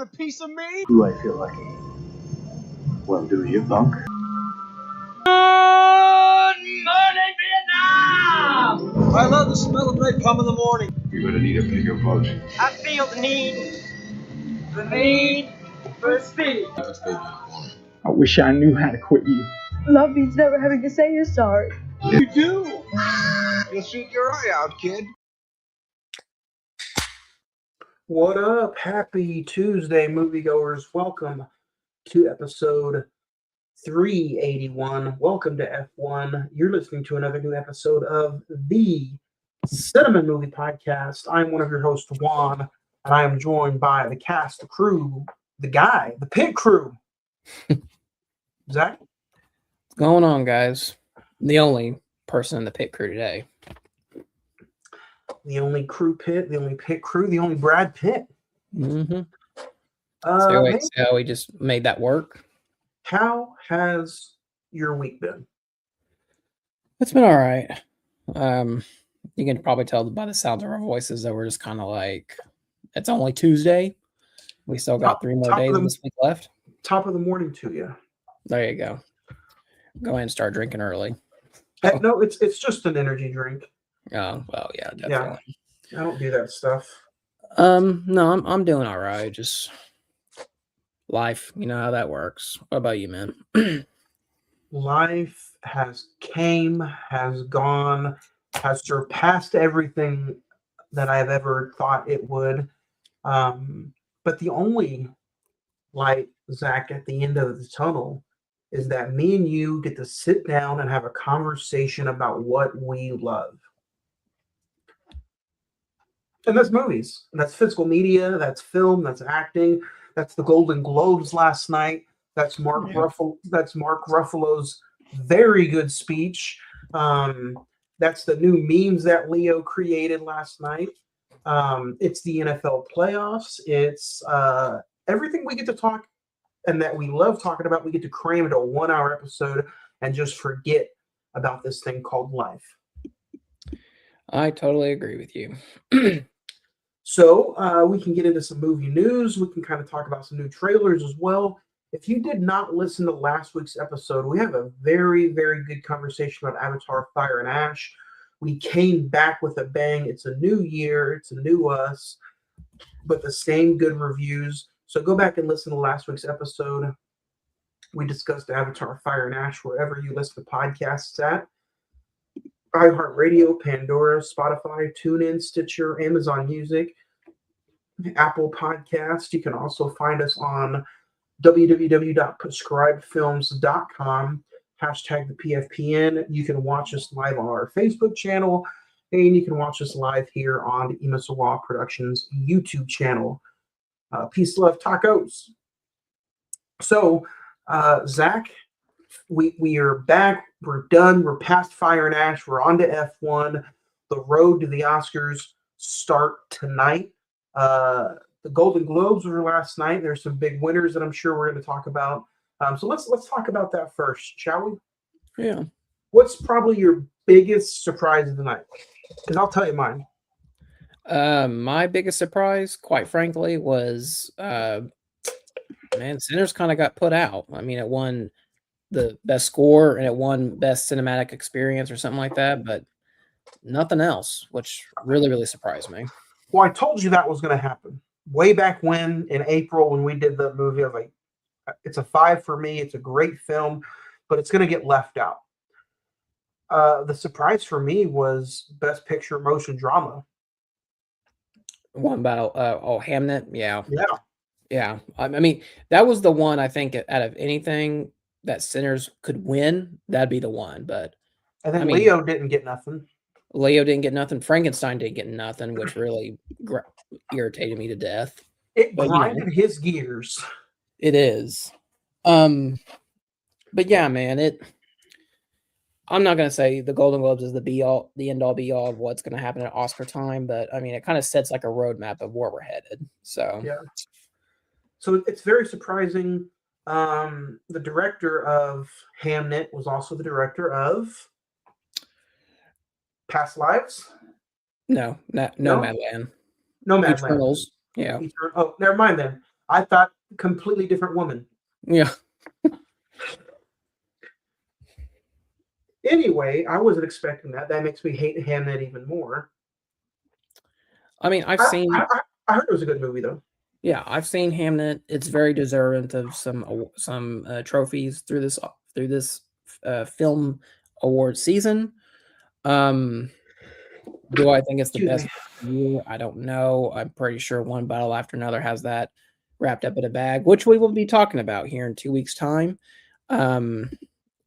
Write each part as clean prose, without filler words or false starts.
a piece of me? Do I feel lucky? Well, do you, punk? Good morning, Vietnam! I love the smell of napalm in the morning. You're gonna need a bigger boat. I feel the need for speed. I wish I knew how to quit you. Love means never having to say you're sorry. You do! You'll shoot your eye out, kid. What up? Happy Tuesday, moviegoers. Welcome to episode 381. Welcome to F1. You're listening to another new episode of the Cine-Men Movie Podcast. I'm one of your hosts, Juan, and I am joined by the cast, the crew, the guy, the pit crew. Zach? What's going on, guys? The only person in the pit crew today. The only crew pit, the only pit crew, the only Brad Pitt. Mm-hmm. So we just made that work. How has your week been? It's been all right. You can probably tell by the sound of our voices that we're just kind of like, it's only Tuesday. We still got 3 more days of this week left. Top of the morning to you. There you go. Go ahead and start drinking early. No, it's just an energy drink. Oh, well, yeah, definitely. Yeah, I don't do that stuff. No, I'm doing all right. Just life, you know how that works. What about you, man? Life has came, has gone, has surpassed everything that I've ever thought it would. But the only light, Zach, at the end of the tunnel is that me and you get to sit down and have a conversation about what we love. And that's movies. That's physical media. That's film. That's acting. That's the Golden Globes last night. That's Mark Ruffalo's very good speech. That's the new memes that Leo created last night. It's the NFL playoffs. It's everything we get to talk and that we love talking about. We get to cram into a 1-hour episode and just forget about this thing called life. I totally agree with you. So we can get into some movie news. We can kind of talk about some new trailers as well. If you did not listen to last week's episode, we have a very, very good conversation about Avatar: Fire and Ash. We came back with a bang. It's a new year. It's a new us, but the same good reviews. So go back and listen to last week's episode. We discussed Avatar: Fire and Ash wherever you listen to podcasts at. iHeartRadio, Pandora, Spotify, TuneIn, Stitcher, Amazon Music, Apple Podcast. You can also find us on www.prescribedfilms.com, hashtag the PFPN. You can watch us live on our Facebook channel, and you can watch us live here on Imisawa Productions YouTube channel. Peace, love, tacos. So, Zach, we are back. We're done. We're past Fire and Ash. We're on to F1. The road to the Oscars start tonight. The Golden Globes were last night. There's some big winners that I'm sure we're going to talk about. So let's talk about that first, shall we? Yeah. What's probably your biggest surprise of the night? Because I'll tell you mine. My biggest surprise, quite frankly, was Sinners kind of got put out. I mean, it won the best score and it won best cinematic experience or something like that, but nothing else, which really, really surprised me. Well, I told you that was going to happen way back when in April when we did the movie. I was like, it's a 5 for me. It's a great film, but it's going to get left out. The surprise for me was Best Picture Motion Drama. One about Hamnet, yeah. I mean, that was the one I think out of anything that Sinners could win, that'd be the one. But and then Leo didn't get nothing. Leo didn't get nothing. Frankenstein didn't get nothing, which really irritated me to death. It grinded his gears. It is. But yeah, man, I'm not gonna say the Golden Globes is the end all be all of what's gonna happen at Oscar time, but I mean it kind of sets like a roadmap of where we're headed. So yeah. So it's very surprising. The director of Hamnet was also the director of Past Lives. No, Nomadland. Nomadland. Eternals. Yeah. Oh, never mind then. I thought completely different woman. Yeah. Anyway, I wasn't expecting that. That makes me hate Hamnet even more. I mean, I've I seen. I heard it was a good movie though. Yeah, I've seen Hamnet. It's very deserving of some trophies through this film award season. Do I think it's the Excuse best me. year? I don't know. I'm pretty sure one battle after another has that wrapped up in a bag, which we will be talking about here in 2 weeks' time.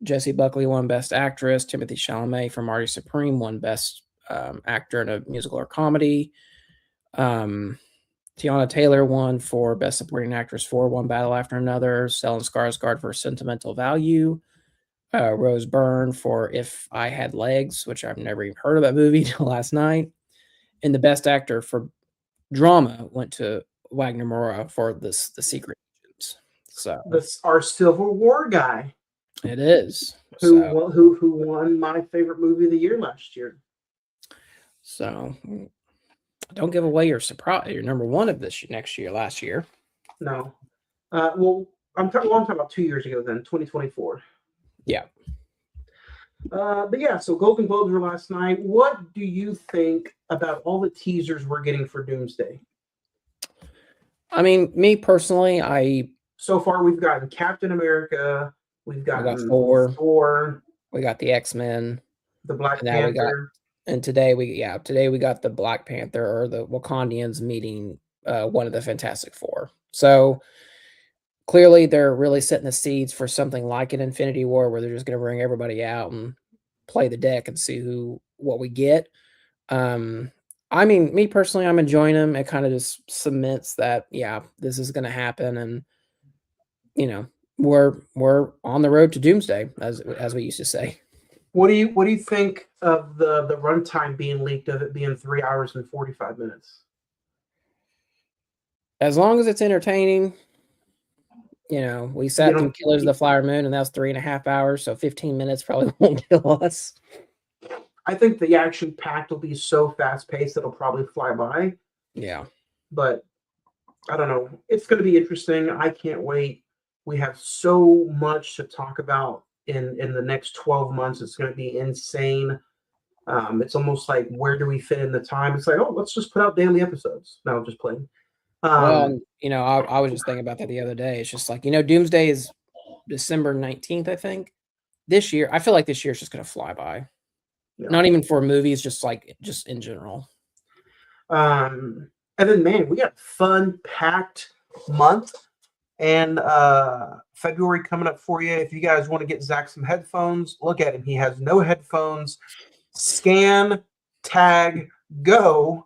Jessie Buckley won Best Actress. Timothy Chalamet from Marty Supreme won Best Actor in a Musical or Comedy. Tiana Taylor won for Best Supporting Actress for One Battle After Another. Stellan Skarsgård for Sentimental Value. Rose Byrne for If I Had Legs, which I've never even heard of that movie till last night. And the Best Actor for Drama went to Wagner Moura for The Secret Agents. So This our Civil War guy it is. who won my favorite movie of the year last year. So don't give away your surprise. Your number one of this last year. No. Well, I'm talking about 2 years ago then, 2024. Yeah. But yeah, so Golden Globes were last night. What do you think about all the teasers we're getting for Doomsday? I mean, me personally, so far we've gotten Captain America, we've gotten Thor, we got the X-Men, the Black Panther. Today we got the Black Panther or the Wakandians meeting one of the Fantastic Four. So clearly they're really setting the seeds for something like an Infinity War where they're just going to bring everybody out and play the deck and see what we get. I mean, me personally, I'm enjoying them. It kind of just cements that, yeah, this is going to happen. And, you know, we're on the road to Doomsday, as we used to say. What do you think of the runtime being leaked of it being 3 hours and 45 minutes? As long as it's entertaining, you know, we sat through Killers of the Flower Moon, and that was 3.5 hours, so 15 minutes probably won't kill us. I think the action packed will be so fast paced it'll probably fly by. Yeah. But I don't know. It's going to be interesting. I can't wait. We have so much to talk about in the next 12 months. It's going to be insane. It's almost like, where do we fit in the time? It's like, oh, let's just put out daily episodes. No, just playing. Well, you know, I was just thinking about that the other day. It's just like, you know, Doomsday is December 19th, I think. This year, I feel like this year is just going to fly by. Yeah. Not even for movies, just in general. And then, man, we got a fun, packed month. And February coming up for you. If you guys want to get Zach some headphones, look at him. He has no headphones. Scan, tag, go.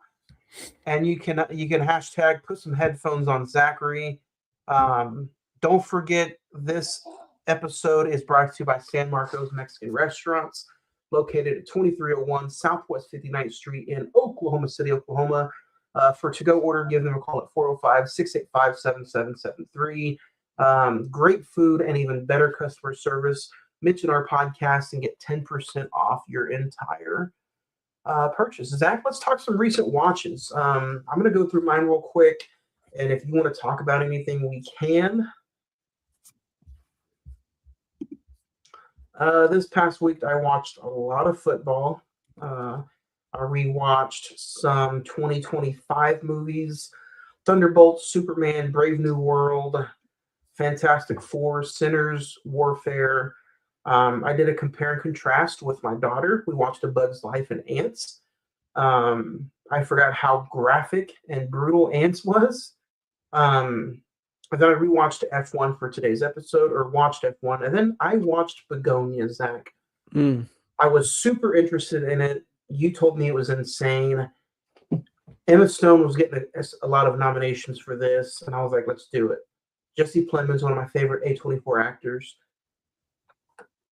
And you can hashtag put some headphones on Zachary. Don't forget, this episode is brought to you by San Marcos Mexican Restaurants, located at 2301 Southwest 59th Street in Oklahoma City, Oklahoma. For to-go order, give them a call at 405-685-7773. Great food and even better customer service. Mention our podcast and get 10% off your entire purchase. Zach, let's talk some recent watches. I'm going to go through mine real quick, and if you want to talk about anything, we can. This past week, I watched a lot of football. I rewatched some 2025 movies: Thunderbolts, Superman, Brave New World, Fantastic Four, Sinners, Warfare. I did a compare and contrast with my daughter. We watched A Bug's Life and Ants. I forgot how graphic and brutal Ants was. And then I rewatched F1 for today's episode, or watched F1, and then I watched Begonia, Zach. I was super interested in it. You told me it was insane. Emma Stone was getting a lot of nominations for this, and I was like, let's do it. Jesse Plemons, one of my favorite A24 actors.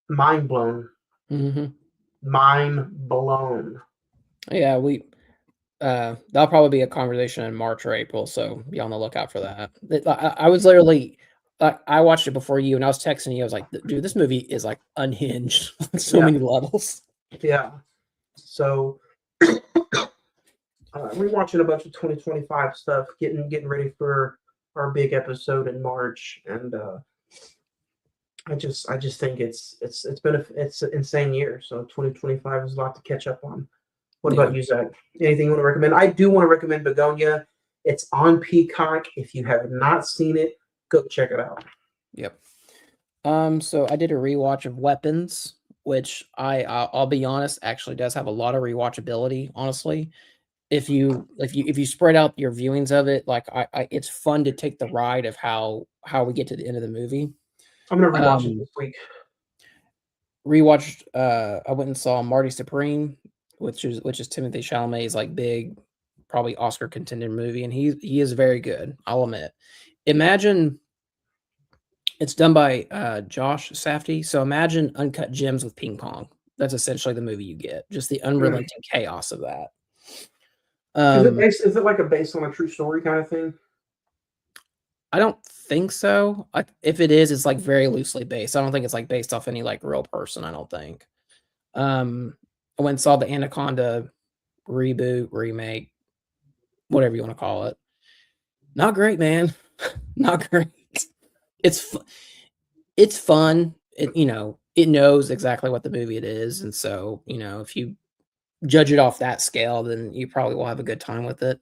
Mind blown. Mm-hmm. Mind blown. Yeah, that'll probably be a conversation in March or April, so be on the lookout for that. I was literally, I watched it before you, and I was texting you. I was like, dude, this movie is like unhinged on so many levels. Yeah. So, rewatching a bunch of 2025 stuff, getting ready for our big episode in March, and I just think it's been it's an insane year. So 2025 is a lot to catch up on. What about you, Zach? Anything you want to recommend? I do want to recommend Begonia. It's on Peacock. If you have not seen it, go check it out. Yep. So I did a rewatch of Weapons, which I'll be honest, actually does have a lot of rewatchability. Honestly, if you spread out your viewings of it, like it's fun to take the ride of how we get to the end of the movie. I'm gonna rewatch it this week. Rewatched. I went and saw Marty Supreme, which is Timothée Chalamet's like big, probably Oscar contender movie, and he is very good. I'll admit. Imagine. It's done by Josh Safdie. So imagine Uncut Gems with ping pong. That's essentially the movie you get. Just the unrelenting chaos of that. Is it like a based on a true story kind of thing? I don't think so. If it is, it's like very loosely based. I don't think it's like based off any like real person. I don't think. I went and saw the Anaconda reboot, remake, whatever you want to call it. Not great, man. Not great. It's fun. It knows exactly what the movie it is, and so if you judge it off that scale, then you probably will have a good time with it.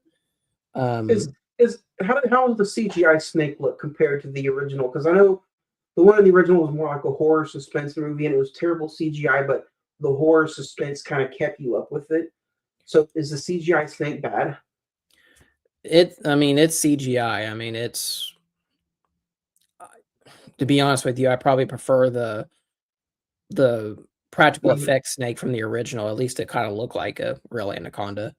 How does the CGI snake look compared to the original? Because I know the one in the original was more like a horror suspense movie, and it was terrible CGI, but the horror suspense kind of kept you up with it. So is the CGI snake bad? It's CGI. I mean, it's to be honest with you, I probably prefer the practical effects snake from the original. At least it kind of looked like a real anaconda.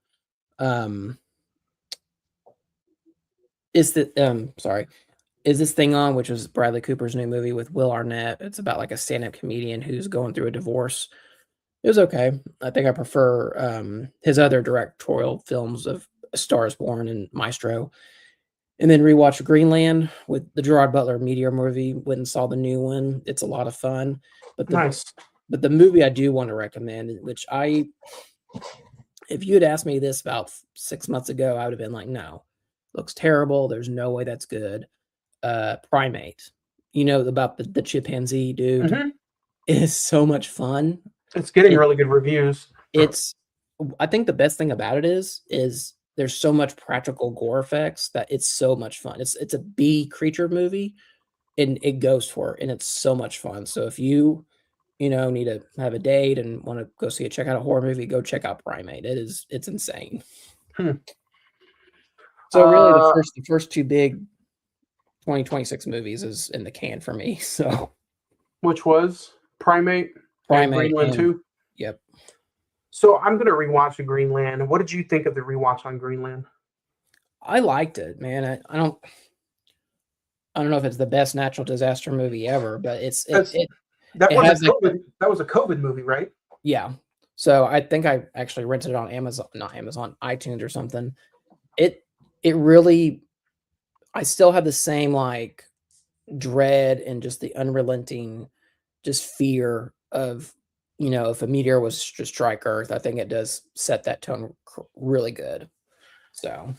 Is This Thing On, which was Bradley Cooper's new movie with Will Arnett. It's about like a stand-up comedian who's going through a divorce. It was okay. I think I prefer his other directorial films of A Star Is Born and Maestro. And then rewatched Greenland with the Gerard Butler Meteor movie. Went and saw the new one. It's a lot of fun. But the movie I do want to recommend, which if you had asked me this about 6 months ago, I would have been like, no, looks terrible. There's no way that's good. Primate. About the chimpanzee dude. Mm-hmm. It is so much fun. It's getting really good reviews. I think the best thing about it is there's so much practical gore effects that it's so much fun. It's a B creature movie, and it goes for it, and it's so much fun. So if you need to have a date and want to go check out a horror movie, go check out Primate. It's insane. So really, the first two big 2026 movies is in the can for me. So which was Primate and Greenland 2? Yep. So I'm gonna rewatch the Greenland. What did you think of the rewatch on Greenland? I liked it, man. I don't know if it's the best natural disaster movie ever, but that was a COVID movie, right? Yeah. So I think I actually rented it on iTunes or something. It really, I still have the same like dread and just the unrelenting just fear of if a meteor was to strike Earth. I think it does set that tone really good. So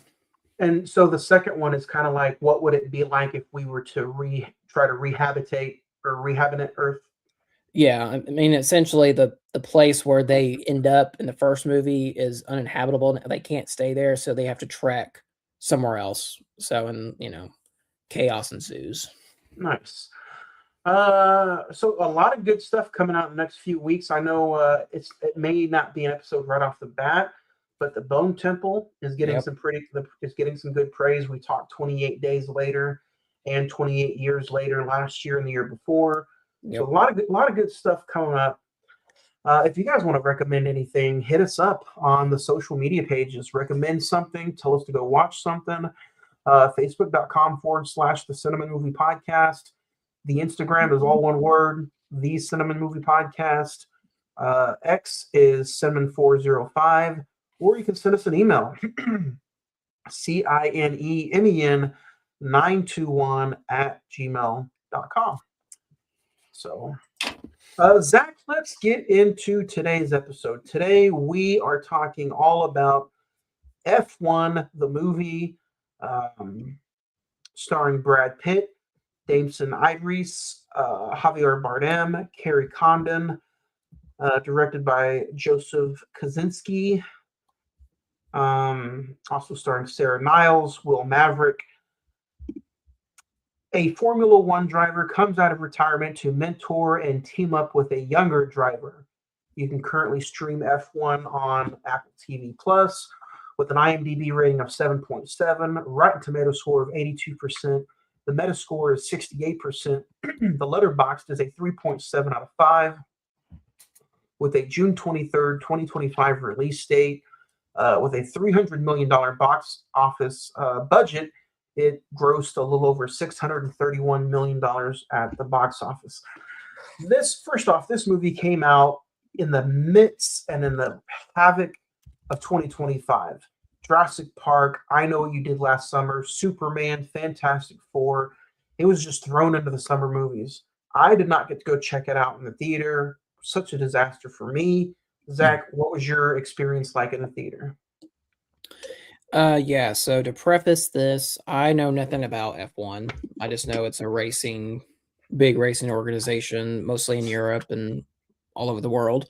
the second one is kind of like, what would it be like if we were to try to rehabilitate Earth? Yeah, I mean, essentially the place where they end up in the first movie is uninhabitable, and they can't stay there, so they have to trek somewhere else. So, chaos ensues. Nice. So a lot of good stuff coming out in the next few weeks. I know it may not be an episode right off the bat, but the Bone Temple is getting some good praise. We talked 28 Days Later and 28 Years Later last year and the year before. Yep. So a lot of good stuff coming up. If you guys want to recommend anything, hit us up on the social media pages. Recommend something. Tell us to go watch something. Facebook.com/The Cine-Men Movie Podcast. The Instagram is all one word, The Cine-Men Movie Podcast. X is Cine-Men405. Or you can send us an email. CINEMEN921@gmail.com. So, Zach, let's get into today's episode. Today, we are talking all about F1, the movie. starring Brad Pitt, Damson Idris, Javier Bardem, Carrie Condon, directed by Joseph Kosinski. Also starring Sarah Niles, Will Maverick. A Formula One driver comes out of retirement to mentor and team up with a younger driver. You can currently stream F1 on Apple TV Plus with an IMDb rating of 7.7, Rotten Tomato score of 82%. The Metascore is 68%. The Letterboxd is a 3.7 out of 5 with a June 23rd, 2025 release date. With a $300 million box office budget, it grossed a little over $631 million at the box office. First off, this movie came out in the midst and in the havoc of 2025. Jurassic Park, I Know What You Did Last Summer, Superman, Fantastic Four. It was just thrown into the summer movies. I did not get to go check it out in the theater. Such a disaster for me. Zach, what was your experience like in the theater? Yeah, so to preface this, I know nothing about F1. I just know it's a big racing organization, mostly in Europe and all over the world.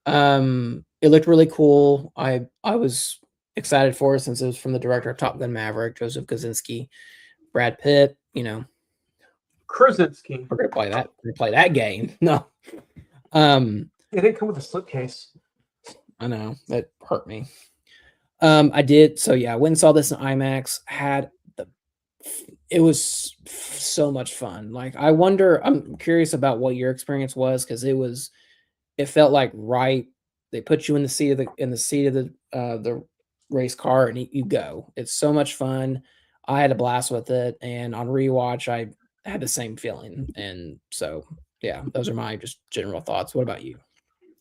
It looked really cool. I was excited for it since it was from the director of Top Gun Maverick, Joseph Kosinski. Brad Pitt, Krasinski. we're gonna play that game. No. It didn't come with a slipcase. I know, that hurt me. I did. So yeah, I went and saw this in IMAX. It was so much fun. Like, I'm curious about what your experience was, because it felt like they put you in the seat of the race car and you go. It's so much fun. I had a blast with it, and on rewatch, I had the same feeling. And so yeah, those are my just general thoughts. What about you?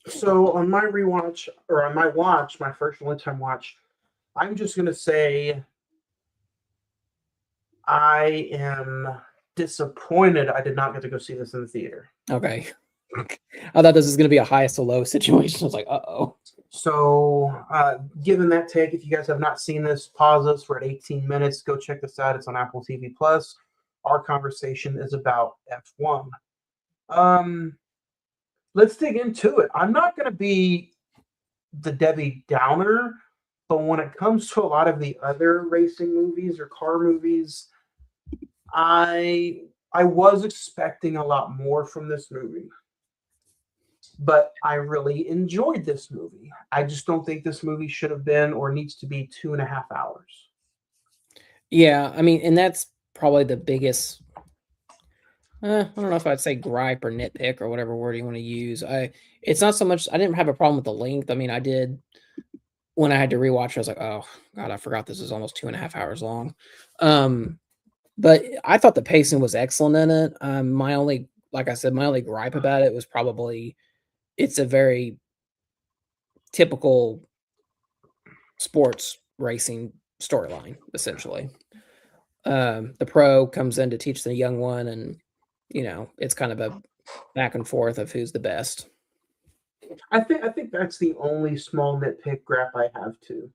So on my rewatch, or on my watch, my first and only time watch, I'm just going to say I am disappointed I did not get to go see this in the theater. Okay. I thought this was going to be a highest to low situation. I was like, uh-oh. So given that take, if you guys have not seen this, pause us. We're at 18 minutes. Go check this out. It's on Apple TV Plus. Our conversation is about F1. Let's dig into it. I'm not going to be the Debbie Downer, but when it comes to a lot of the other racing movies or car movies, I was expecting a lot more from this movie. But I really enjoyed this movie. I just don't think this movie should have been or needs to be 2.5 hours. Yeah, I mean, and that's probably the biggest, I don't know if I'd say gripe or nitpick or whatever word you want to use. It's not so much, I didn't have a problem with the length. I mean, I did, when I had to rewatch, I was like, oh God, I forgot this is almost 2.5 hours long. But I thought the pacing was excellent in it. Like I said, my only gripe about it was probably, it's a very typical sports racing storyline, essentially. The pro comes in to teach the young one, and it's kind of a back and forth of who's the best. I think that's the only small nitpick graph I have too.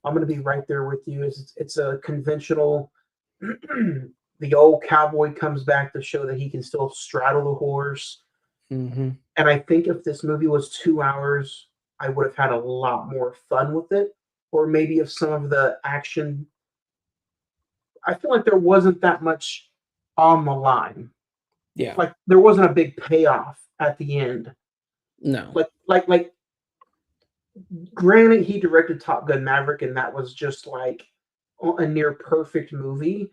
I'm going to be right there with you. It's a conventional. The old cowboy comes back to show that he can still straddle the horse. Mm-hmm. And I think if this movie was 2 hours, I would have had a lot more fun with it. Or maybe if some of the action, I feel like there wasn't that much on the line. Yeah. Like there wasn't a big payoff at the end. No. Like granted, he directed Top Gun Maverick, and that was just like a near perfect movie.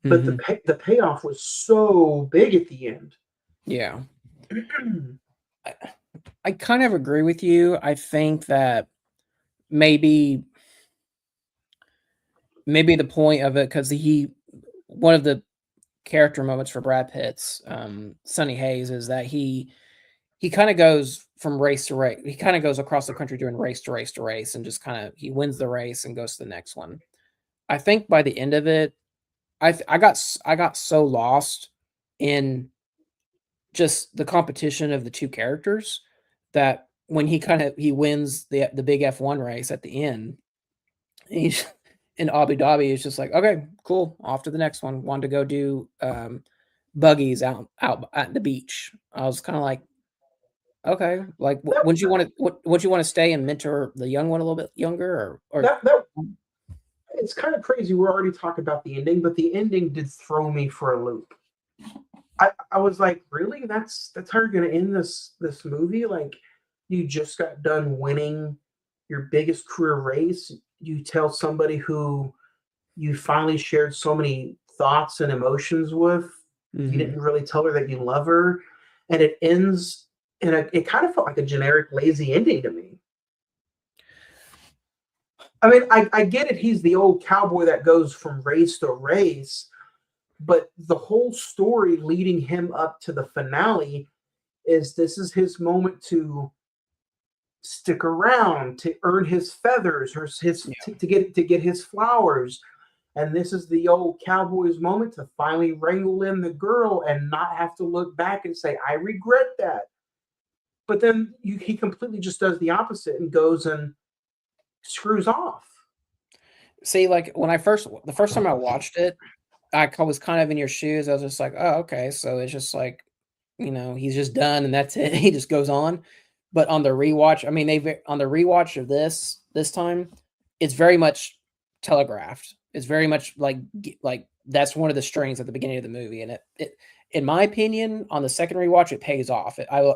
But the payoff was so big at the end. Yeah. I kind of agree with you. I think that maybe the point of it, because one of the character moments for Brad Pitt's Sonny Hayes is that he kind of goes from race to race. He kind of goes across the country doing race to race to race, and just kind of he wins the race and goes to the next one. I think by the end of it, I got so lost in just the competition of the two characters that when he wins the big F1 race at the end, in Abu Dhabi is just like, okay, cool, off to the next one. Wanted to go do buggies out at the beach. I was kind of like, okay, like, would you want to stay and mentor the young one a little bit younger, or that it's kind of crazy. We're already talking about the ending, but the ending did throw me for a loop. I was like, really? That's how you're gonna end this movie? Like, you just got done winning your biggest career race. You tell somebody who you finally shared so many thoughts and emotions with. You didn't really tell her that you love her, and it ends. And it kind of felt like a generic, lazy ending to me. I mean, I get it. He's the old cowboy that goes from race to race, but the whole story leading him up to the finale is this is his moment to stick around, to earn his feathers, or to get his flowers. And this is the old cowboy's moment to finally wrangle in the girl and not have to look back and say, I regret that. But then he completely just does the opposite and goes and screws off. See, like the first time I watched it, I was kind of in your shoes. I was just like, oh, okay, so it's just like, he's just done and that's it. He just goes on. But on the rewatch, I mean, on the rewatch of this time, it's very much telegraphed. It's very much like that's one of the strings at the beginning of the movie, and it in my opinion, on the second rewatch, it pays off. I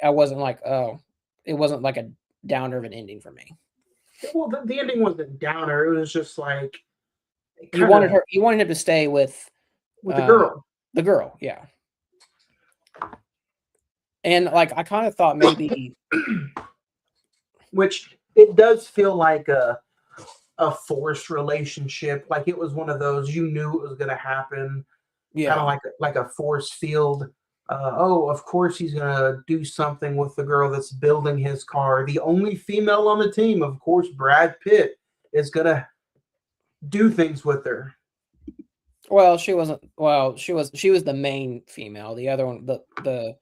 wasn't like, oh, it wasn't like a downer of an ending for me. Well, the ending wasn't downer. It was just like you wanted him to stay with the girl. The girl, yeah. And like I kind of thought maybe, which it does feel like a forced relationship. Like it was one of those you knew it was going to happen. Yeah, kind of like a force field. Of course he's gonna do something with the girl that's building his car. The only female on the team, of course, Brad Pitt is gonna do things with her. Well, she wasn't. Well, she was the main female. The other one, the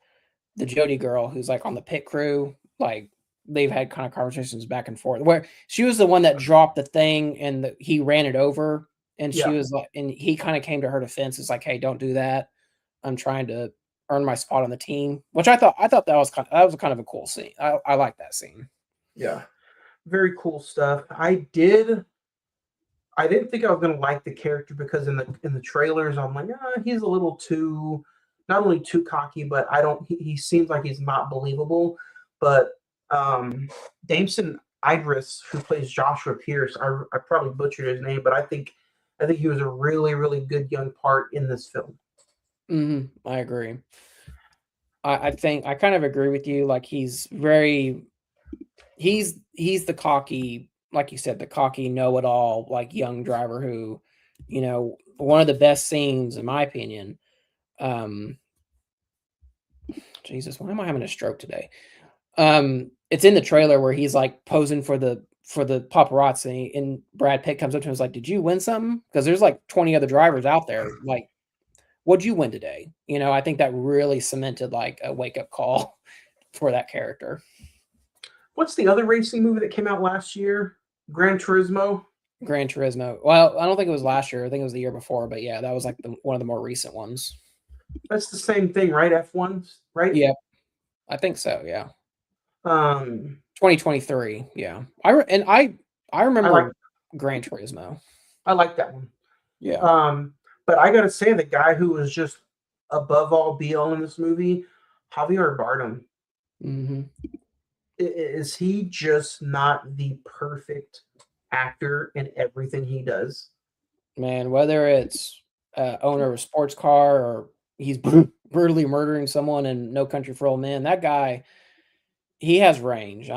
Jody girl, who's like on the pit crew, like they've had kind of conversations back and forth. Where she was the one that dropped the thing and he ran it over. And she was like, and he kind of came to her defense. It's like, hey, don't do that. I'm trying to earn my spot on the team, which I thought that was kind of a cool scene. I like that scene. Yeah, very cool stuff. I didn't think I was gonna like the character because in the trailers I'm like, he's a little too, not only too cocky, but he seems like he's not believable. But Damson Idris, who plays Joshua Pierce, I probably butchered his name, but I think he was a really, really good young part in this film. I agree. I think I kind of agree with you. Like he's the cocky, like you said, the cocky know-it-all, like young driver who, one of the best scenes in my opinion. Jesus, why am I having a stroke today? It's in the trailer where he's like posing for the paparazzi, and Brad Pitt comes up to him and is like, did you win something? Because there's like 20 other drivers out there. Like, what'd you win today? I think that really cemented like a wake-up call for that character. What's the other racing movie that came out last year? Gran Turismo? Well, I don't think it was last year. I think it was the year before, but yeah, that was like one of the more recent ones. That's the same thing, right? F1s, right? Yeah, I think so, yeah. 2023, yeah. I remember Gran Turismo. I like that one. Yeah. But I gotta say, the guy who was just above all be all in this movie, Javier Bardem. Is he just not the perfect actor in everything he does? Man, whether it's owner of a sports car or he's brutally murdering someone in No Country for Old Men, that guy, he has range.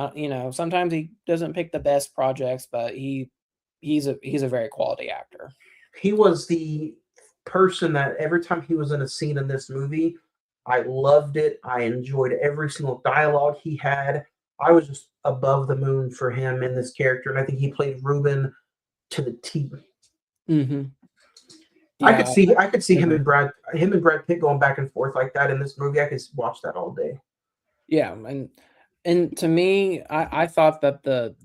Sometimes he doesn't pick the best projects, but he's a very quality actor. He was the person that every time he was in a scene in this movie, I loved it. I enjoyed every single dialogue he had. I was just above the moon for him in this character, and I think he played Ruben to the T. Yeah, I could see him and Brad Pitt going back and forth like that in this movie. I could watch that all day. Yeah, and to me, I thought that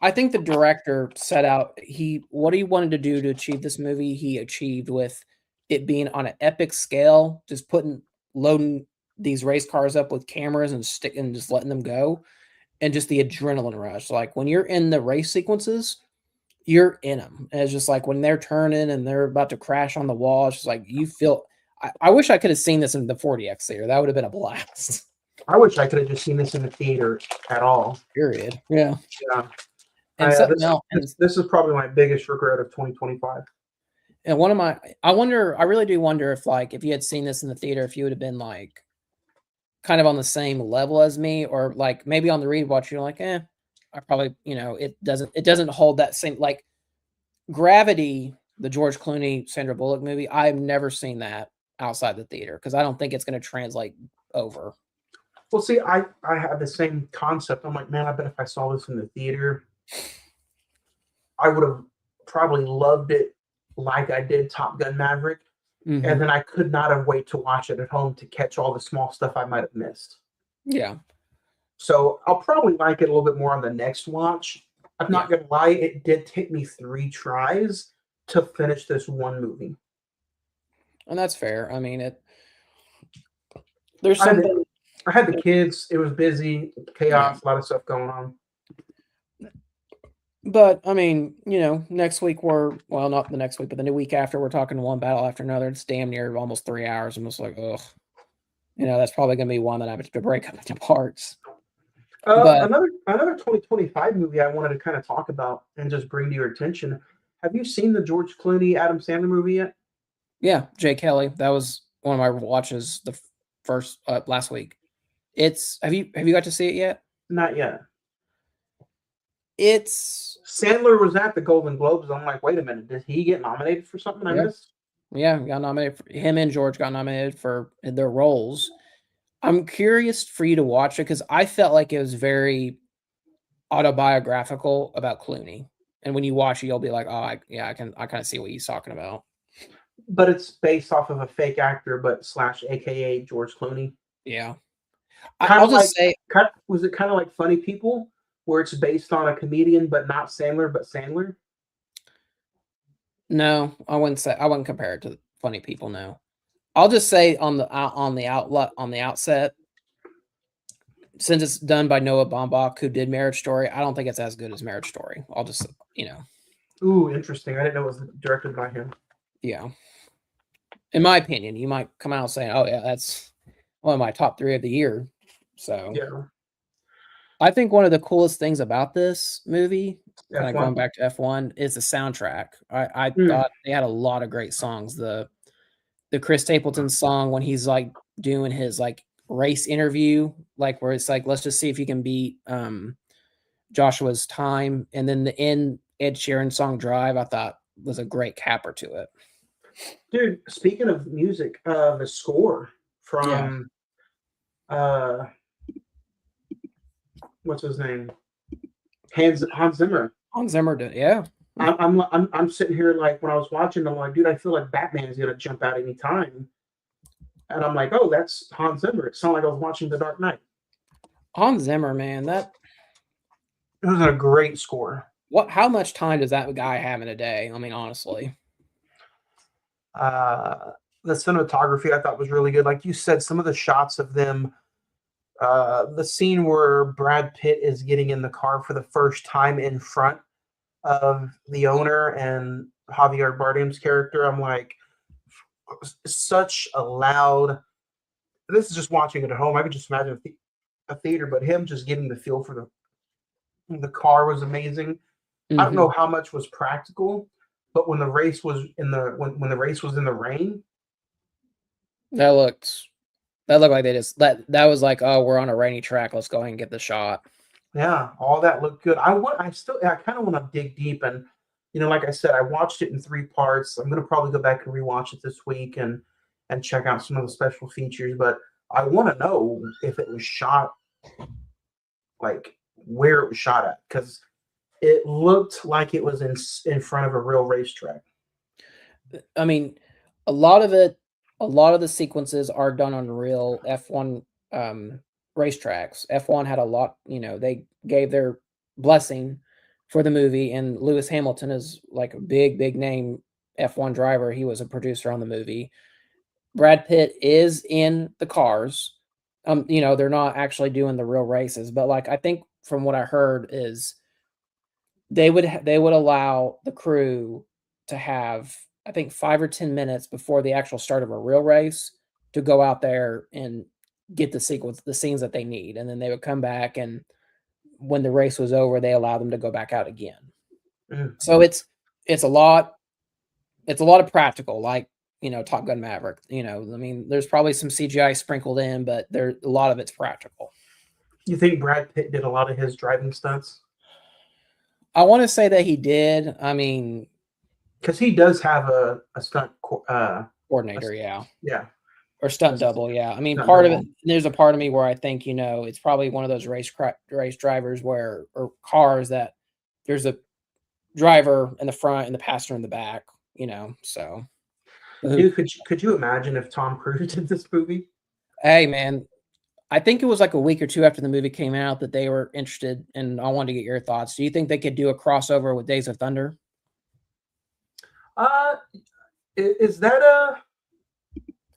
I think the director set out what he wanted to do to achieve this movie, he achieved with it being on an epic scale, just loading these race cars up with cameras and just letting them go, and just the adrenaline rush. Like when you're in the race sequences, you're in them. And it's just like when they're turning and they're about to crash on the wall, it's just like you feel. I wish I could have seen this in the 4DX theater. That would have been a blast. I wish I could have just seen this in the theater at all. Period. Yeah. Yeah. And this is probably my biggest regret of 2025. And I really do wonder if like if you had seen this in the theater, if you would have been like kind of on the same level as me, or like maybe on the rewatch, you're like, I probably, it doesn't hold that same, like Gravity, the George Clooney, Sandra Bullock movie. I've never seen that outside the theater because I don't think it's going to translate over. Well, see, I had the same concept. I'm like, man, I bet if I saw this in the theater, I would have probably loved it like I did Top Gun Maverick. Mm-hmm. And then I could not have waited to watch it at home to catch all the small stuff I might have missed. Yeah. So I'll probably like it a little bit more on the next watch. I'm not going to lie, it did take me 3 tries to finish this one movie. And that's fair. I mean, I had the kids. It was busy, chaos, a lot of stuff going on. But, I mean, next week not the next week, but the new week after, we're talking one battle after another. It's damn near almost 3 hours. I'm just like, ugh. That's probably going to be one that I have to break up into parts. Another 2025 movie I wanted to kind of talk about and just bring to your attention. Have you seen the George Clooney, Adam Sandler movie yet? Yeah, Jay Kelly. That was one of my watches the first last week. Have you got to see it yet? Not yet. Sandler was at the Golden Globes. I'm like, wait a minute, did he get nominated for something I missed? Yeah, got nominated. Him and George got nominated for their roles. I'm curious for you to watch it because I felt like it was very autobiographical about Clooney. And when you watch it, you'll be like, oh, I kind of see what he's talking about. But it's based off of a fake actor, but / AKA George Clooney. Yeah. Was it kind of like Funny People, where it's based on a comedian, but not Sandler, but Sandler? No, I wouldn't compare it to Funny People. No, I'll just say on the outset, since it's done by Noah Baumbach, who did Marriage Story, I don't think it's as good as Marriage Story. I'll just, Ooh, interesting. I didn't know it was directed by him. Yeah. In my opinion, you might come out saying, oh, yeah, that's one of my top 3 of the year. So, yeah. I think one of the coolest things about this movie, kind of F1. going back to F1, is the soundtrack. I thought they had a lot of great songs. The Chris Stapleton song when he's like doing his like race interview, like where it's like, let's just see if you can beat Joshua's time. And then the Ed Sheeran song Drive, I thought was a great capper to it. Dude, speaking of music, the score from what's his name? Hans Zimmer. Hans Zimmer did, yeah. I'm sitting here like when I was watching, I'm like, dude, I feel like Batman is gonna jump out any time. And I'm like, oh, that's Hans Zimmer. It sounded like I was watching The Dark Knight. Hans Zimmer, man, it was a great score. How much time does that guy have in a day? I mean, honestly. The cinematography I thought was really good. Like you said, some of the shots of them, the scene where Brad Pitt is getting in the car for the first time in front of the owner and Javier Bardem's character, I'm like, such a loud. This is just watching it at home. I could just imagine a theater, but him just getting the feel for the car was amazing. Mm-hmm. I don't know how much was practical, but when the race was in the when the race was in the rain, that looked like they just that was like, oh, we're on a rainy track, let's go ahead and get the shot. Yeah, all that looked good. I kind of want to dig deep, and like I said, I watched it in 3 parts. I'm gonna probably go back and rewatch it this week and check out some of the special features. But I want to know if it was shot, like where it was shot at, because it looked like it was in front of a real racetrack. I mean, a lot of the sequences are done on real F1 racetracks. F1 had a lot, they gave their blessing for the movie, and Lewis Hamilton is like a big name F1 driver. He was a producer on the movie. Brad Pitt is in the cars. They're not actually doing the real races, but like I think from what I heard is they would allow the crew to have, I think, 5 or 10 minutes before the actual start of a real race to go out there and get the scenes that they need, and then they would come back, and when the race was over, they allowed them to go back out again. So it's a lot of practical, like Top Gun Maverick. There's probably some CGI sprinkled in, but a lot of it's practical. You think Brad Pitt did a lot of his driving stunts? I want to say that he did. Because he does have a stunt coordinator, yeah, or stunt double, yeah. Part of it. There's a part of me where I think it's probably one of those race drivers or cars that there's a driver in the front and the passenger in the back. So. Dude, could you imagine if Tom Cruise did this movie? Hey, man. I think it was like a week or two after the movie came out that they were interested, and I wanted to get your thoughts. Do you think they could do a crossover with Days of Thunder? Is that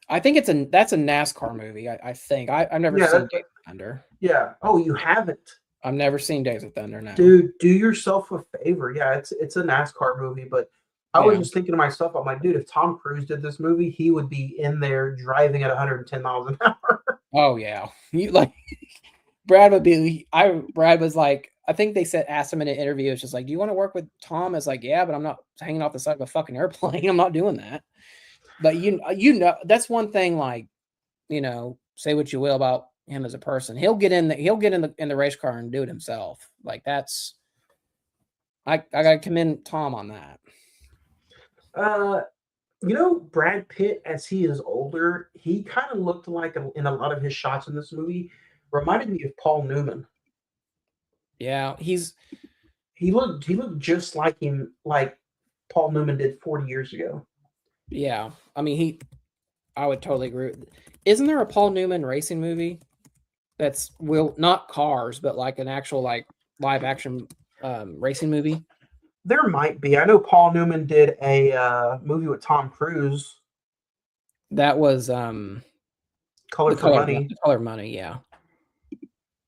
I think that's a NASCAR movie. I think I've never seen Days of Thunder. Yeah. Oh, you haven't? I've never seen Days of Thunder. Now, dude, do yourself a favor. Yeah, it's a NASCAR movie, but I was just thinking to myself, I'm like, dude, if Tom Cruise did this movie, he would be in there driving at 110 miles an hour. Oh yeah, Brad would be. Brad was like, I think they asked him in an interview. It's just like, do you want to work with Tom? It's like, yeah, but I'm not hanging off the side of a fucking airplane. I'm not doing that. But that's one thing. Like, say what you will about him as a person, he'll get in the race car and do it himself. Like that's. I gotta commend Tom on that. Brad Pitt, as he is older, he kind of looked like in a lot of his shots in this movie, reminded me of Paul Newman. Yeah, he looked just like him, like Paul Newman did 40 years ago. Yeah, I would totally agree. Isn't there a Paul Newman racing movie that's not cars, but like an actual like live action racing movie? There might be. I know Paul Newman did a movie with Tom Cruise. That was Color for Money. Color Money, yeah.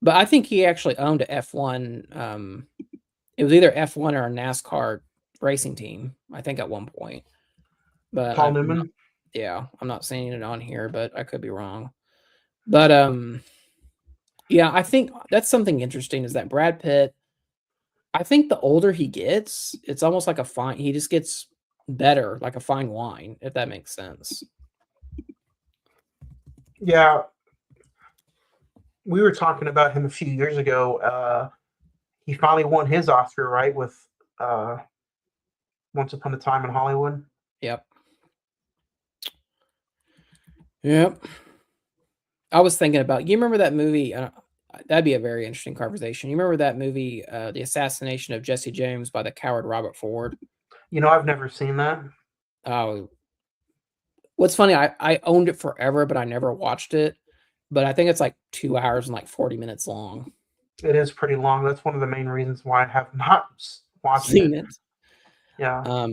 But I think he actually owned a F1. It was either F1 or a NASCAR racing team, I think, at one point. But Paul Newman? Yeah, I'm not seeing it on here, but I could be wrong. But yeah, I think that's something interesting is that Brad Pitt, I think the older he gets, it's almost like he just gets better, like a fine wine, if that makes sense. Yeah. We were talking about him a few years ago. He finally won his Oscar, right, with Once Upon a Time in Hollywood. Yep. I was thinking about, you remember that movie? That'd be a very interesting conversation. You remember that movie, The Assassination of Jesse James by the coward Robert Ford? I've never seen that. Oh, what's funny, I owned it forever, but I never watched it. But I think it's like 2 hours and like 40 minutes long. It is pretty long. That's one of the main reasons why I have not watched it. Yeah.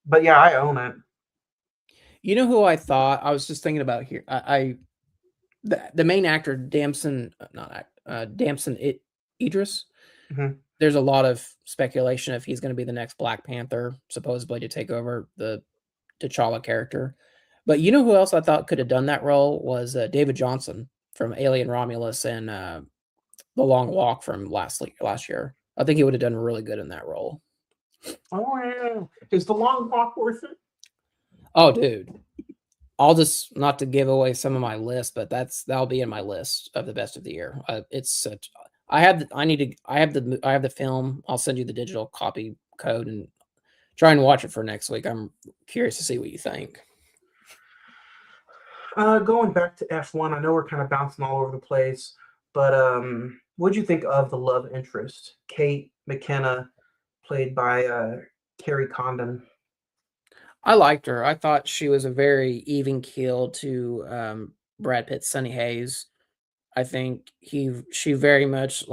But yeah, I own it. You know who I thought? I was just thinking about here. The main actor, Damson Idris. Mm-hmm. There's a lot of speculation if he's going to be the next Black Panther, supposedly to take over the T'Challa character. But you know who else I thought could have done that role was David Johnson from Alien Romulus and The Long Walk from last year. I think he would have done really good in that role. Oh yeah, is The Long Walk worth it? Oh, dude. I'll just, not to give away some of my list, but that'll be in my list of the best of the year. I have the film. I'll send you the digital copy code and try and watch it for next week. I'm curious to see what you think. Going back to F1, I know we're kind of bouncing all over the place, but what'd you think of the love interest, Kate McKenna, played by Carrie Condon? I liked her. I thought she was a very even keel to Brad Pitt's Sonny Hayes. I think she very much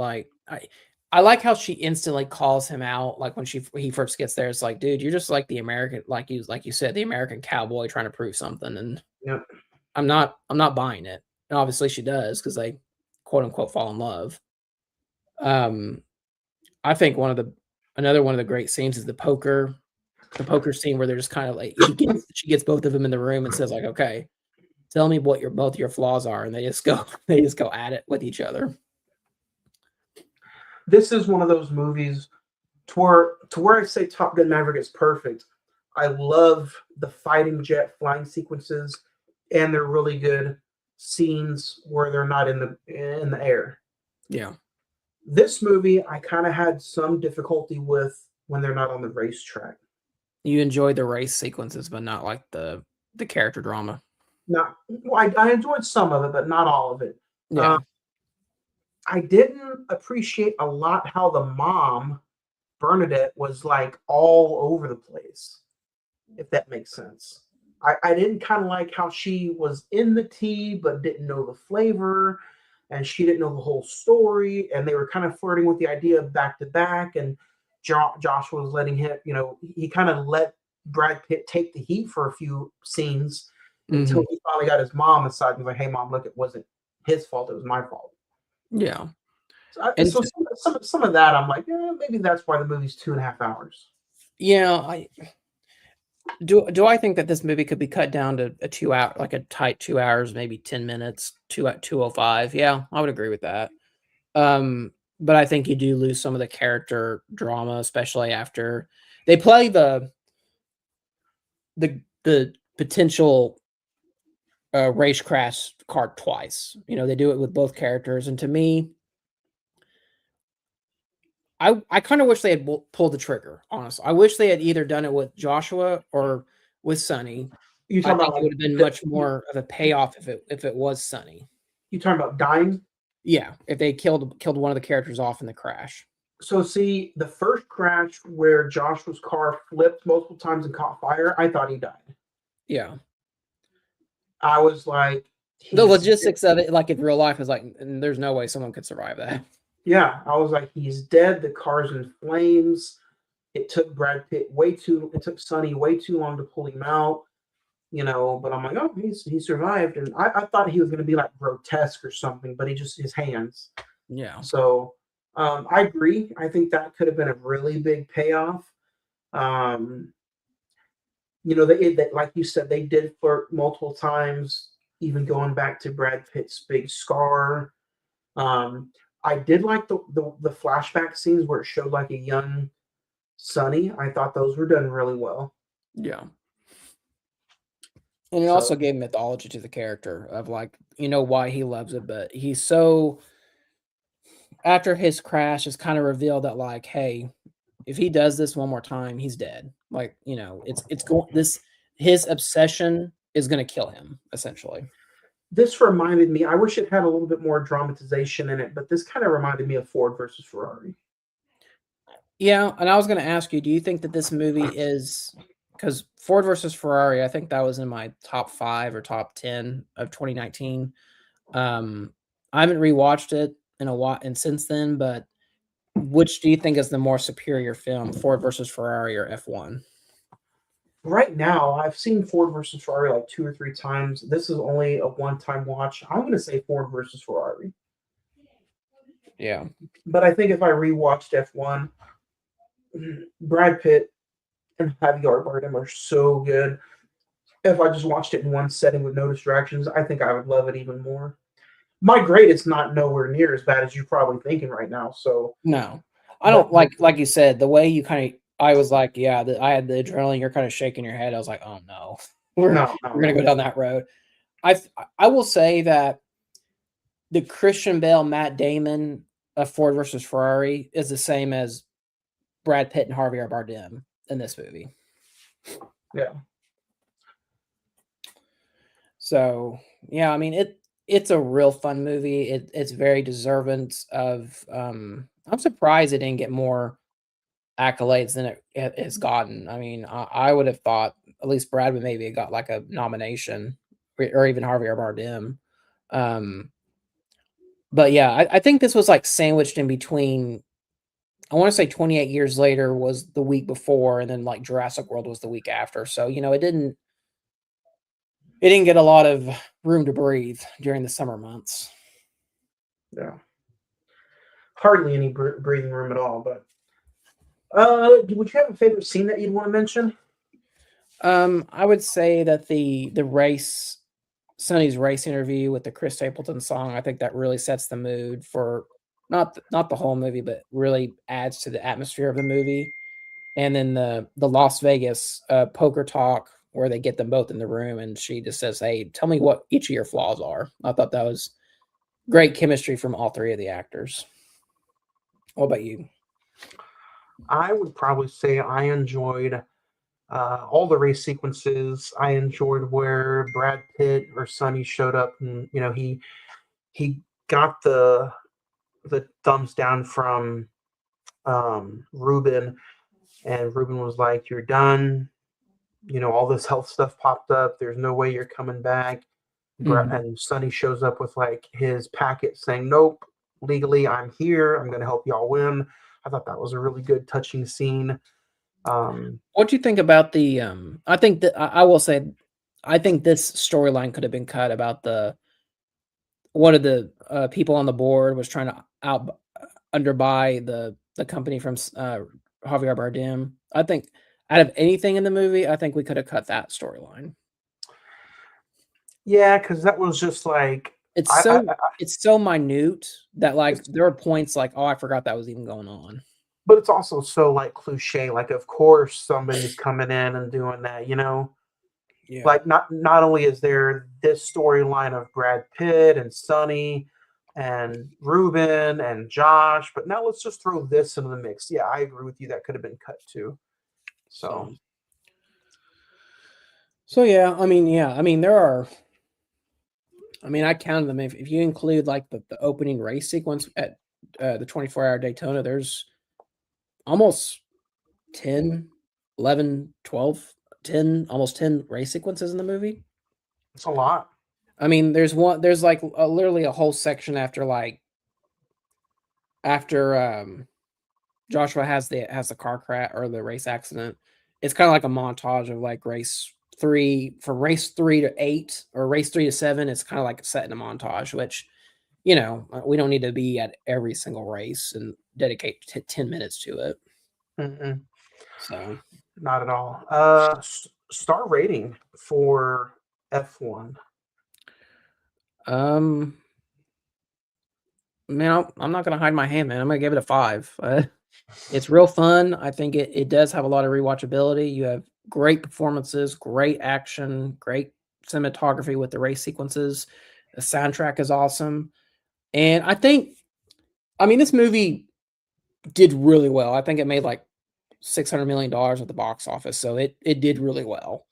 I like how she instantly calls him out. Like when he first gets there, it's like, dude, you're just like the American, like you said, the American cowboy trying to prove something. And Yep. I'm not buying it. And obviously she does because they quote unquote fall in love. I think another one of the great scenes is the poker scene where they're just kind of like she gets both of them in the room and says like, okay, tell me what both your flaws are, and they just go at it with each other. This is one of those movies to where I say Top Gun Maverick is perfect. I love the fighting jet flying sequences, and they're really good scenes where they're not in the air. Yeah. This movie, I kind of had some difficulty with when they're not on the racetrack. You enjoy the race sequences, but not like the character drama. I enjoyed some of it, but not all of it. Yeah. I didn't appreciate a lot how the mom, Bernadette, was like all over the place, if that makes sense. I didn't kind of like how she was in the tea but didn't know the flavor, and she didn't know the whole story, and they were kind of flirting with the idea of back to back, and Josh was letting him, he kind of let Brad Pitt take the heat for a few scenes until he finally got his mom aside and was like, hey mom, look, it wasn't his fault, it was my fault. Yeah. So some of that I'm like, maybe that's why the movie's 2.5 hours. Yeah, I do think that this movie could be cut down to a 2 hour, like a tight 2 hours, maybe 10 minutes, 2:05. Yeah, I would agree with that. But I think you do lose some of the character drama, especially after they play the potential race crash card twice. They do it with both characters, and to me, I kind of wish they had pulled the trigger. Honestly, I wish they had either done it with Joshua or with Sonny. You I talking think about it would have been much more of a payoff if it was Sonny. You talking about dying? Yeah, if they killed one of the characters off in the crash. So see, the first crash where Joshua's car flipped multiple times and caught fire, I thought he died. Yeah. I was like, the logistics of it, like in real life, is like, there's no way someone could survive that. Yeah, I was like, he's dead. The car's in flames. It took it took Sonny way too long to pull him out, but I'm like, oh, he survived. And I thought he was going to be like grotesque or something, but his hands. Yeah. So I agree. I think that could have been a really big payoff. They like you said, they did flirt multiple times, even going back to Brad Pitt's big scar. I did like the flashback scenes where it showed like a young Sonny. I thought those were done really well. Yeah. And it also gave mythology to the character of like, why he loves it, but he's so, after his crash, it's kind of revealed that like, hey, if he does this one more time, he's dead. Like, it's going, his obsession is going to kill him, essentially. This reminded me, I wish it had a little bit more dramatization in it, but this kind of reminded me of Ford versus Ferrari. Yeah, and I was going to ask you, do you think that this movie is, because Ford versus Ferrari, I think that was in my top 5 or top 10 of 2019. I haven't rewatched it in a while and since then, but which do you think is the more superior film, Ford versus Ferrari or F1? Right now, I've seen Ford versus Ferrari like 2 or 3 times. This is only a one-time watch. I'm going to say Ford versus Ferrari. Yeah. But I think if I rewatched F1, Brad Pitt and Javier Bardem are so good. If I just watched it in one setting with no distractions, I think I would love it even more. My grade is not nowhere near as bad as you're probably thinking right now. So no, I don't like you said, the way you kind of, I was like, yeah, I had the adrenaline. You're kind of shaking your head. I was like, oh no, we're gonna go down that road. I will say that the Christian Bale, Matt Damon of Ford versus Ferrari is the same as Brad Pitt and Javier Bardem in this movie. Yeah. So yeah, I mean it's a real fun movie. It's very deserving of. I'm surprised it didn't get more accolades than it has gotten. I mean, I would have thought at least Brad would maybe have got like a nomination, or even Javier Bardem. But yeah, I think this was like sandwiched in between I want to say 28 years later was the week before, and then like Jurassic World was the week after. So, it didn't get a lot of room to breathe during the summer months. Yeah. Hardly any breathing room at all. But would you have a favorite scene that you'd want to mention? I would say that the race, Sonny's race interview with the Chris Stapleton song, I think that really sets the mood for not the whole movie, but really adds to the atmosphere of the movie. And then the Las Vegas poker talk where they get them both in the room and she just says, "Hey, tell me what each of your flaws are." I thought that was great chemistry from all three of the actors. What about you? I would probably say I enjoyed all the race sequences. I enjoyed where Brad Pitt or Sonny showed up, and he got the thumbs down from Ruben, and Ruben was like, "You're done. All this health stuff popped up. There's no way you're coming back." And Sonny shows up with like his packet saying, "Nope, legally I'm here. I'm going to help y'all win." I thought that was a really good, touching scene. What do you think about the? I think that I will say, I think this storyline could have been cut about one of the people on the board was trying to underbuy the company from Javier Bardem. I think out of anything in the movie, I think we could have cut that storyline. Yeah, because that was just like it's so minute that like there are points like, oh, I forgot that was even going on. But it's also so like cliche. Like, of course, somebody's coming in and doing that. Yeah. Like not only is there this storyline of Brad Pitt and Sonny and Ruben and Josh, but now let's just throw this into the mix. Yeah, I agree with you. That could have been cut too. So yeah, I mean, there are. I mean, I counted them. If you include like the opening race sequence at the 24-hour Daytona, there's almost 10, 11, 12, 10, almost 10 race sequences in the movie. It's a lot. I mean, there's like literally a whole section after Joshua has the car crash or the race accident. It's kind of like a montage of like race 3 from race 3 to 8 or race 3 to 7. It's kind of like set in a montage, which we don't need to be at every single race and dedicate 10 minutes to it. Mm-mm. So not at all. Star rating for F1. Man, I'm not gonna hide my hand, man. I'm gonna give it a 5. It's real fun. I think it does have a lot of rewatchability. You have great performances, great action, great cinematography with the race sequences. The soundtrack is awesome. And I mean, this movie did really well. I think it made like $600 million at the box office. So it did really well.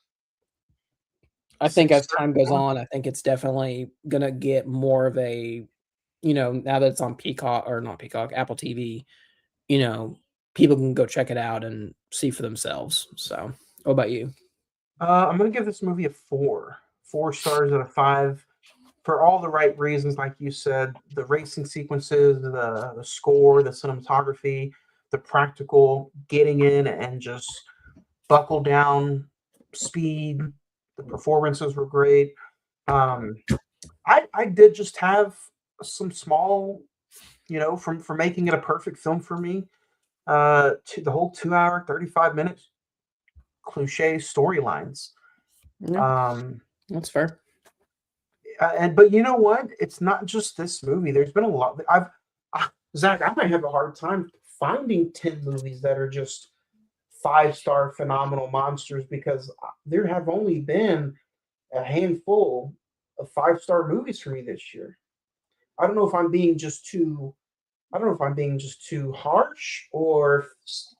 I think as time goes on, I think it's definitely going to get more of a, now that it's on Apple TV, people can go check it out and see for themselves. So what about you? I'm going to give this movie a 4. 4 stars out of 5 for all the right reasons. Like you said, the racing sequences, the score, the cinematography, the practical getting in and just buckle down speed. The performances were great. I did just have some small, for making it a perfect film for me. To the whole 2 hour, 35 minutes, cliche storylines. That's fair. But you know what? It's not just this movie. There's been a lot. Zach, I might have a hard time finding 10 movies that are just 5-star phenomenal monsters because there have only been a handful of 5-star movies for me this year. I don't know if I'm being just too harsh, or if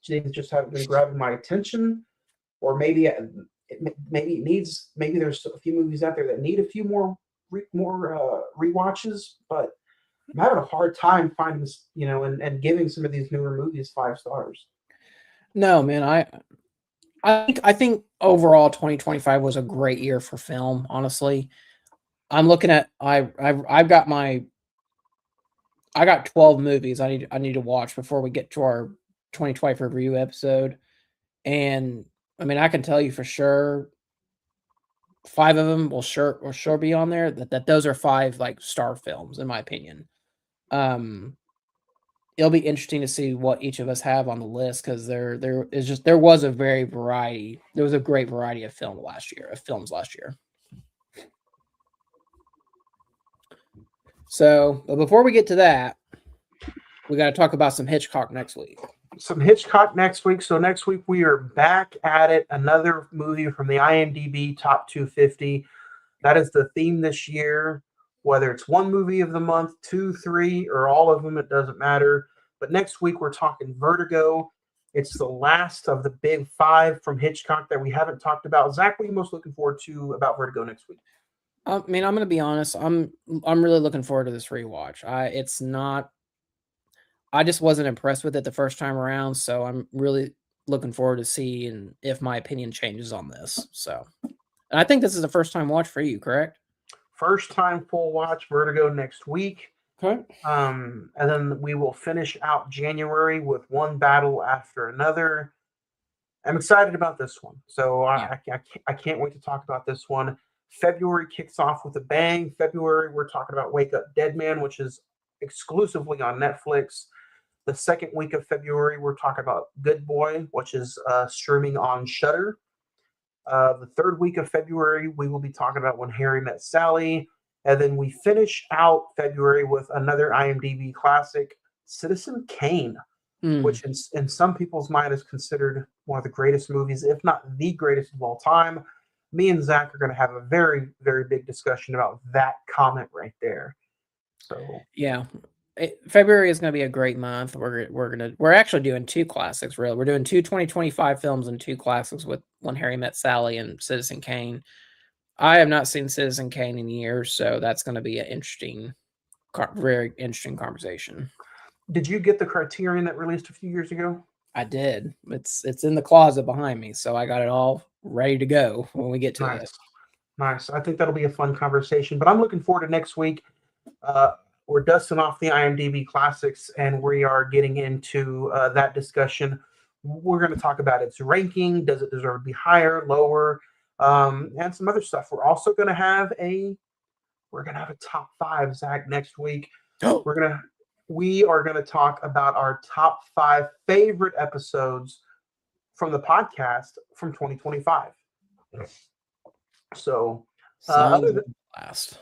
things just haven't been grabbing my attention, or maybe there's a few movies out there that need a few more rewatches. But I'm having a hard time finding this, and giving some of these newer movies 5 stars. No, man, I think overall 2025 was a great year for film. Honestly, I'm looking at I've got 12 movies I need to watch before we get to our 2020 review episode. And I mean, I can tell you for sure, 5 of them will sure be on there. That those are 5 like star films, in my opinion. It'll be interesting to see what each of us have on the list, because there was a great variety of films last year. So, but before we get to that, we got to talk about some Hitchcock next week. So next week we are back at it. Another movie from the IMDb Top 250. That is the theme this year. Whether it's one movie of the month, 2, 3, or all of them, it doesn't matter. But next week we're talking Vertigo. It's the last of the big 5 from Hitchcock that we haven't talked about. Zach, what are you most looking forward to about Vertigo next week? I mean, I'm going to be honest. I'm really looking forward to this rewatch. I just wasn't impressed with it the first time around, so I'm really looking forward to seeing if my opinion changes on this. So, and I think this is a first time watch for you, correct? First time full watch Vertigo next week. Okay. And then we will finish out January with one battle after another. I'm excited about this one. So I can't wait to talk about this one. February kicks off with a bang. February, we're talking about Wake Up Dead Man, which is exclusively on Netflix. The second week of February, we're talking about Good Boy, which is streaming on Shudder. The third week of February, we will be talking about When Harry Met Sally. And then we finish out February with another IMDb classic, Citizen Kane, which in some people's mind is considered one of the greatest movies, if not the greatest of all time. Me and Zach are going to have a very, very big discussion about that comment right there. So yeah, February is going to be a great month. We're actually doing 2 classics. Really, we're doing 2 2025 films and 2 classics with When Harry Met Sally and Citizen Kane. I have not seen Citizen Kane in years, so that's going to be an very interesting conversation. Did you get the Criterion that released a few years ago? I did. It's in the closet behind me, so I got it all ready to go when we get to it. Nice. I think that'll be a fun conversation. But I'm looking forward to next week. We're dusting off the IMDb classics, and we are getting into that discussion. We're going to talk about its ranking. Does it deserve to be higher, lower, and some other stuff. We're also going to have a top 5, Zach, next week. Oh. We are going to talk about our top 5 favorite episodes from the from 2025. So, other than last.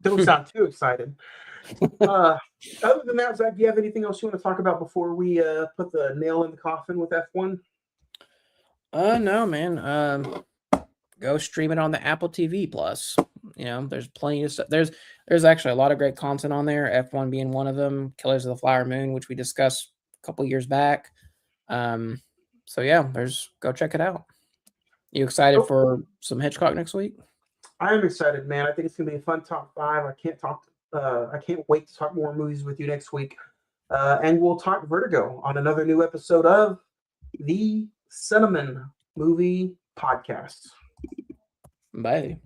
Don't sound too excited. Other than that, Zach, do you have anything else you want to talk about before we put the nail in the coffin with F1? No, man. Go stream it on the Apple TV Plus. There's plenty of stuff. There's actually a lot of great content on there. F1 being one of them. Killers of the Flower Moon, which we discussed a couple years back. So yeah, go check it out. You excited for some Hitchcock next week? I am excited, man. I think it's gonna be a fun top 5. I can't wait to talk more movies with you next week. And we'll talk Vertigo on another new episode of the Cine-Men Movie Podcast. Bye.